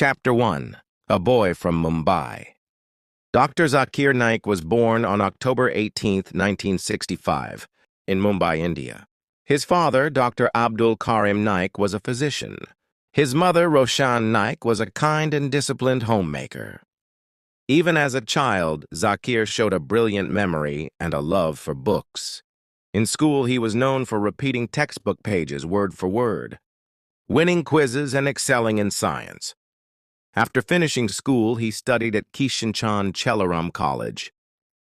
Chapter 1. A Boy from Mumbai. Dr. Zakir Naik was born on October 18, 1965, in Mumbai, India. His father, Dr. Abdul Karim Naik, was a physician. His mother, Roshan Naik, was a kind and disciplined homemaker. Even as a child, Zakir showed a brilliant memory and a love for books. In school, he was known for repeating textbook pages word for word, winning quizzes and excelling in science. After finishing school, he studied at Kishanchan Chelaram College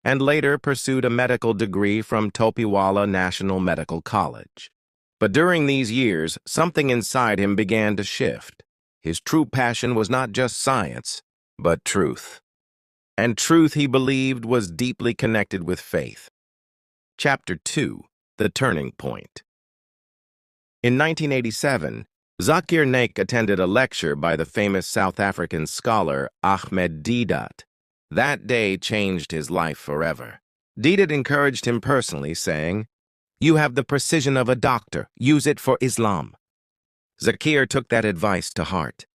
and later pursued a medical degree from Topiwala National Medical College. But during these years, something inside him began to shift. His true passion was not just science, but truth. And truth, he believed, was deeply connected with faith. Chapter 2. The Turning Point. In 1987, Zakir Naik attended a lecture by the famous South African scholar Ahmed Deedat. That day changed his life forever. Deedat encouraged him personally, saying, "You have the precision of a doctor. Use it for Islam." Zakir took that advice to heart.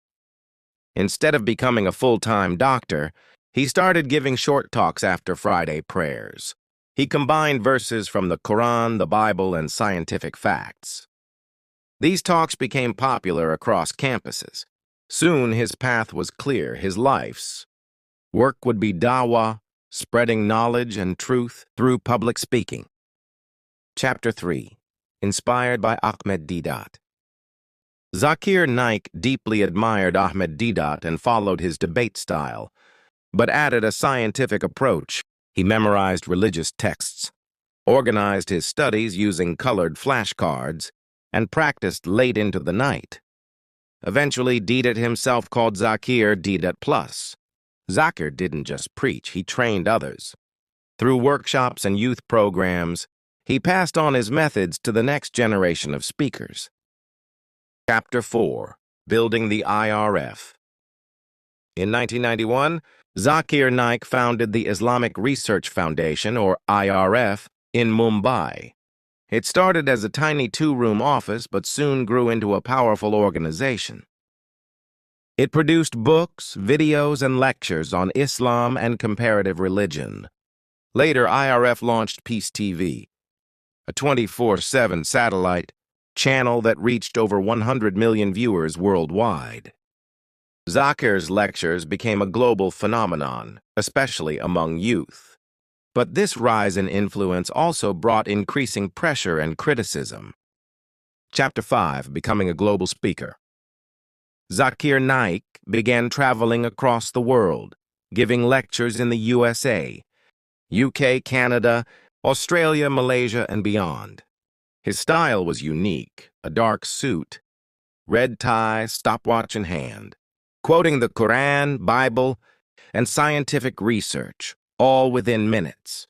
Instead of becoming a full-time doctor, he started giving short talks after Friday prayers. He combined verses from the Quran, the Bible, and scientific facts. These talks became popular across campuses. Soon his path was clear, his life's work would be dawah, spreading knowledge and truth through public speaking. Chapter 3. Inspired by Ahmed Deedat. Zakir Naik deeply admired Ahmed Deedat and followed his debate style, but added a scientific approach. He memorized religious texts, organized his studies using colored flashcards, and practiced late into the night. Eventually, Deedat himself called Zakir Deedat Plus. Zakir didn't just preach, he trained others. Through workshops and youth programs, he passed on his methods to the next generation of speakers. Chapter 4. Building the IRF. In 1991, Zakir Naik founded the Islamic Research Foundation, or IRF, in Mumbai. It started as a tiny two-room office, but soon grew into a powerful organization. It produced books, videos, and lectures on Islam and comparative religion. Later, IRF launched Peace TV, a 24/7 satellite channel that reached over 100 million viewers worldwide. Zakir's lectures became a global phenomenon, especially among youth. But this rise in influence also brought increasing pressure and criticism. Chapter 5. Becoming a global speaker. Zakir Naik began traveling across the world, giving lectures in the USA, UK, Canada, Australia, Malaysia, and beyond. His style was unique, a dark suit, red tie, stopwatch in hand, quoting the Quran, Bible, and scientific research, all within minutes.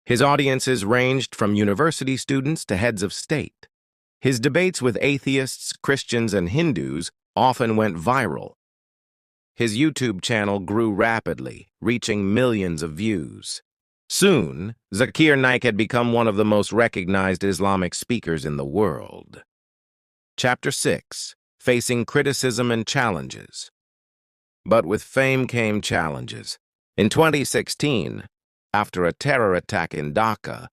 His audiences ranged from university students to heads of state. His debates with atheists, Christians, and Hindus often went viral. His YouTube channel grew rapidly, reaching millions of views. Soon, Zakir Naik had become one of the most recognized Islamic speakers in the world. Chapter 6. Facing criticism and challenges. But with fame came challenges. In 2016, after a terror attack in Dhaka,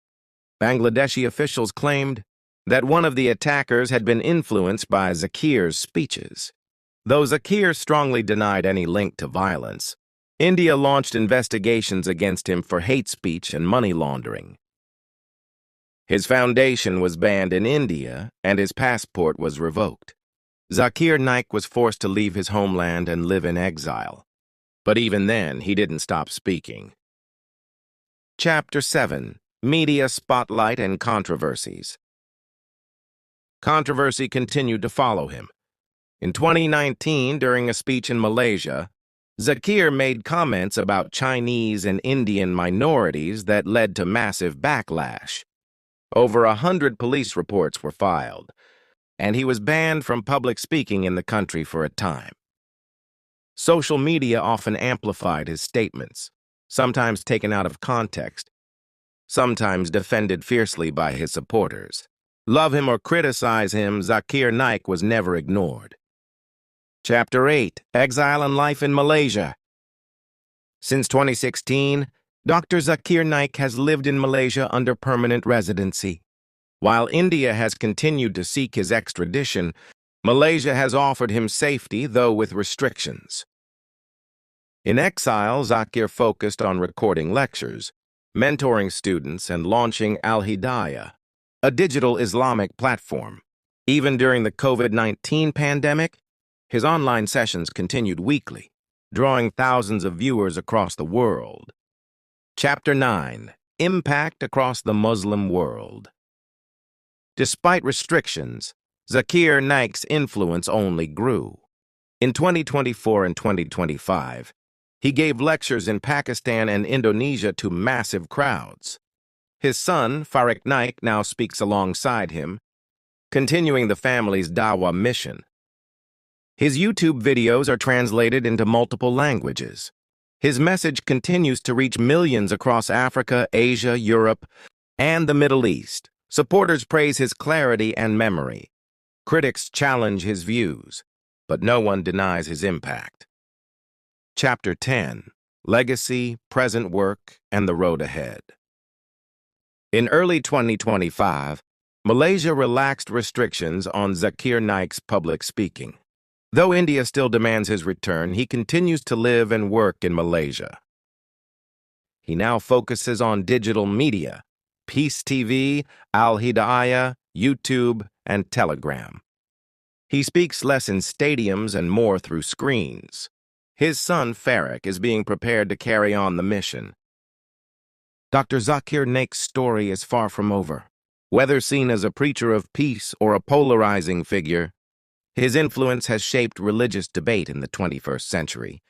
Bangladeshi officials claimed that one of the attackers had been influenced by Zakir's speeches. Though Zakir strongly denied any link to violence, India launched investigations against him for hate speech and money laundering. His foundation was banned in India, and his passport was revoked. Zakir Naik was forced to leave his homeland and live in exile. But even then, he didn't stop speaking. Chapter 7. Media Spotlight and Controversies. Controversy continued to follow him. In 2019, during a speech in Malaysia, Zakir made comments about Chinese and Indian minorities that led to massive backlash. Over 100 police reports were filed, and he was banned from public speaking in the country for a time. Social media often amplified his statements, sometimes taken out of context, sometimes defended fiercely by his supporters. Love him or criticize him, Zakir Naik was never ignored. Chapter 8, Exile and Life in Malaysia. Since 2016, Dr. Zakir Naik has lived in Malaysia under permanent residency. While India has continued to seek his extradition, Malaysia has offered him safety, though with restrictions. In exile, Zakir focused on recording lectures, mentoring students, and launching Al-Hidayah, a digital Islamic platform. Even during the COVID-19 pandemic, his online sessions continued weekly, drawing thousands of viewers across the world. Chapter 9, Impact Across the Muslim World. Despite restrictions, Zakir Naik's influence only grew. In 2024 and 2025, he gave lectures in Pakistan and Indonesia to massive crowds. His son, Zakir Naik, now speaks alongside him, continuing the family's Dawah mission. His YouTube videos are translated into multiple languages. His message continues to reach millions across Africa, Asia, Europe, and the Middle East. Supporters praise his clarity and memory. Critics challenge his views, but no one denies his impact. Chapter 10, Legacy, Present Work, and the Road Ahead. In early 2025, Malaysia relaxed restrictions on Zakir Naik's public speaking. Though India still demands his return, he continues to live and work in Malaysia. He now focuses on digital media, Peace TV, Al-Hidayah, YouTube, and Telegram. He speaks less in stadiums and more through screens. His son, Zakir, is being prepared to carry on the mission. Dr. Zakir Naik's story is far from over. Whether seen as a preacher of peace or a polarizing figure, his influence has shaped religious debate in the 21st century,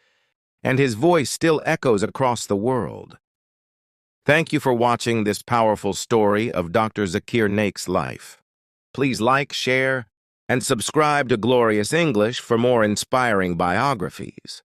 and his voice still echoes across the world. Thank you for watching this powerful story of Dr. Zakir Naik's life. Please like, share, and subscribe to Glorious English for more inspiring biographies.